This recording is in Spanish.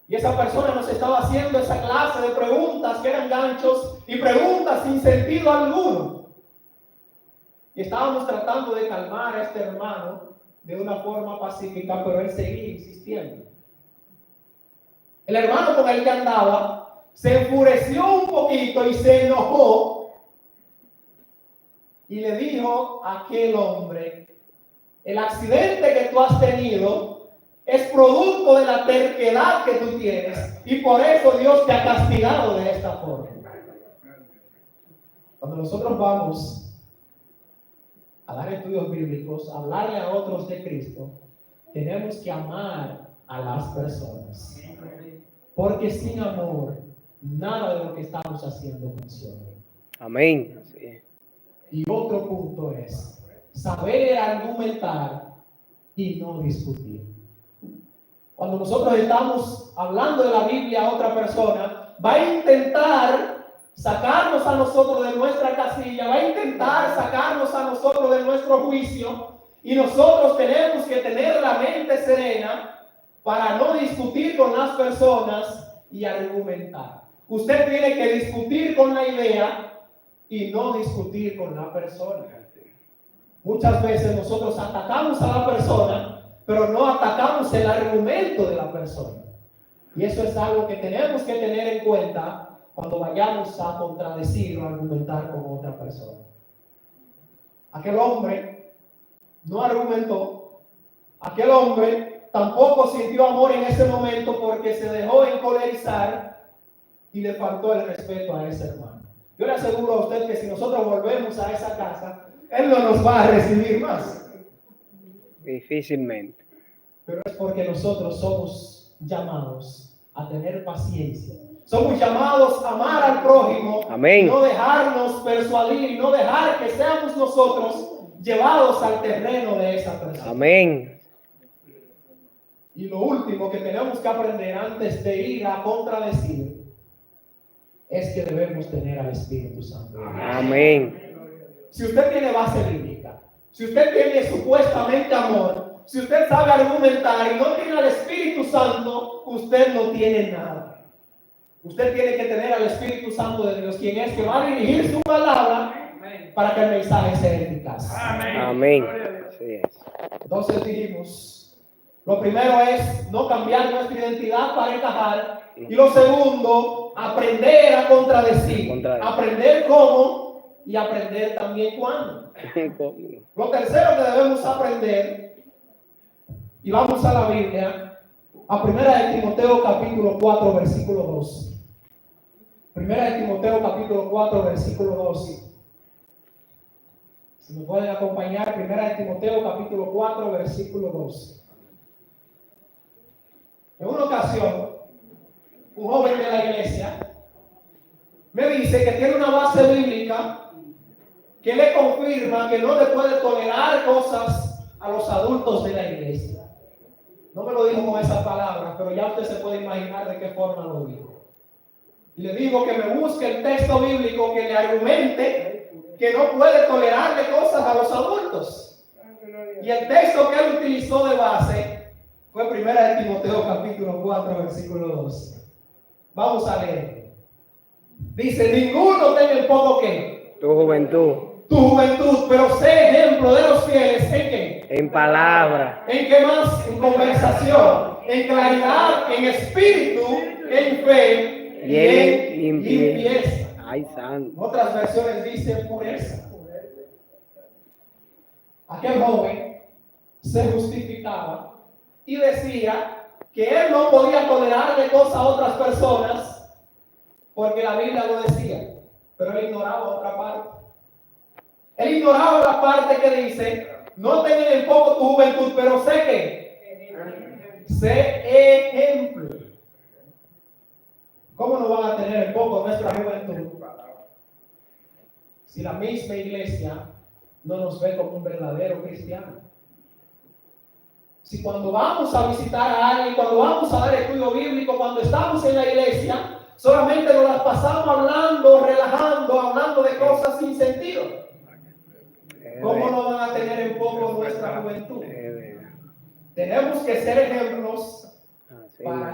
Y esa persona nos estaba haciendo esa clase de preguntas que eran ganchos y preguntas sin sentido alguno. Y estábamos tratando de calmar a este hermano de una forma pacífica, pero él seguía insistiendo. El hermano con el que andaba se enfureció un poquito y se enojó y le dijo a aquel hombre: el accidente que tú has tenido es producto de la terquedad que tú tienes y por eso Dios te ha castigado de esta forma. Cuando nosotros vamos a dar estudios bíblicos, a hablarle a otros de Cristo, tenemos que amar a las personas. Porque sin amor, nada de lo que estamos haciendo funciona. Amén. Así es. Y otro punto es saber argumentar y no discutir. Cuando nosotros estamos hablando de la Biblia a otra persona, va a intentar sacarnos a nosotros de nuestra casilla, va a intentar sacarnos a nosotros de nuestro juicio, y nosotros tenemos que tener la mente serena para no discutir con las personas y argumentar. Usted tiene que discutir con la idea y no discutir con la persona. Muchas veces nosotros atacamos a la persona, pero no atacamos el argumento de la persona. Y eso es algo que tenemos que tener en cuenta cuando vayamos a contradecir o argumentar con otra persona. Aquel hombre no argumentó, aquel hombre tampoco sintió amor en ese momento porque se dejó encolerizar y le faltó el respeto a ese hermano. Yo le aseguro a usted que si nosotros volvemos a esa casa, él no nos va a recibir más. Difícilmente. Pero es porque nosotros somos llamados a tener paciencia. Somos llamados a amar al prójimo. Amén. Y no dejarnos persuadir y no dejar que seamos nosotros llevados al terreno de esa persona. Amén. Y lo último que tenemos que aprender antes de ir a contradecir es que debemos tener al Espíritu Santo. Amén. Si usted tiene base bíblica, si usted tiene supuestamente amor, si usted sabe argumentar y no tiene al Espíritu Santo, usted no tiene nada. Usted tiene que tener al Espíritu Santo de Dios, quien es que va a dirigir su palabra para que el mensaje sea eficaz. Amén. Así es. Entonces dijimos, lo primero es no cambiar nuestra identidad para encajar. Y lo segundo, aprender a contradecir. Aprender cómo y aprender también cuándo. Lo tercero que debemos aprender, y vamos a la Biblia, a 1 de Timoteo capítulo 4, versículo 12. 1 de Timoteo capítulo 4, versículo 12. Si me pueden acompañar, 1 de Timoteo capítulo 4, versículo 12. En una ocasión, un joven de la iglesia me dice que tiene una base bíblica que le confirma que no le puede tolerar cosas a los adultos de la iglesia. No me lo dijo con esas palabras, pero ya usted se puede imaginar de qué forma lo dijo. Y le digo que me busque el texto bíblico que le argumente que no puede tolerarle cosas a los adultos. Y el texto que él utilizó de base fue 1 de Timoteo capítulo 4, versículo 12. Vamos a leer. Dice: ninguno tenga en poco ¿qué? Tu juventud. Tu juventud, pero sé ejemplo de los fieles. ¿En qué? En palabra. ¿En qué más? En conversación, en claridad, en espíritu, en fe y en limpieza. Ay, santo. En otras versiones dice pureza. Aquel joven se justificaba y decía que él no podía tolerarle cosas a otras personas porque la Biblia lo decía, pero él ignoraba otra parte. Él ignoraba la parte que dice: no tengan en poco tu juventud, pero sé que sé ejemplo. ¿Cómo no van a tener en poco nuestra juventud si la misma iglesia no nos ve como un verdadero cristiano? Si cuando vamos a visitar a alguien, cuando vamos a dar estudio bíblico, cuando estamos en la iglesia, solamente nos las pasamos hablando, relajando, hablando de cosas sin sentido, ¿cómo no van a tener en poco nuestra juventud? Tenemos que ser ejemplos para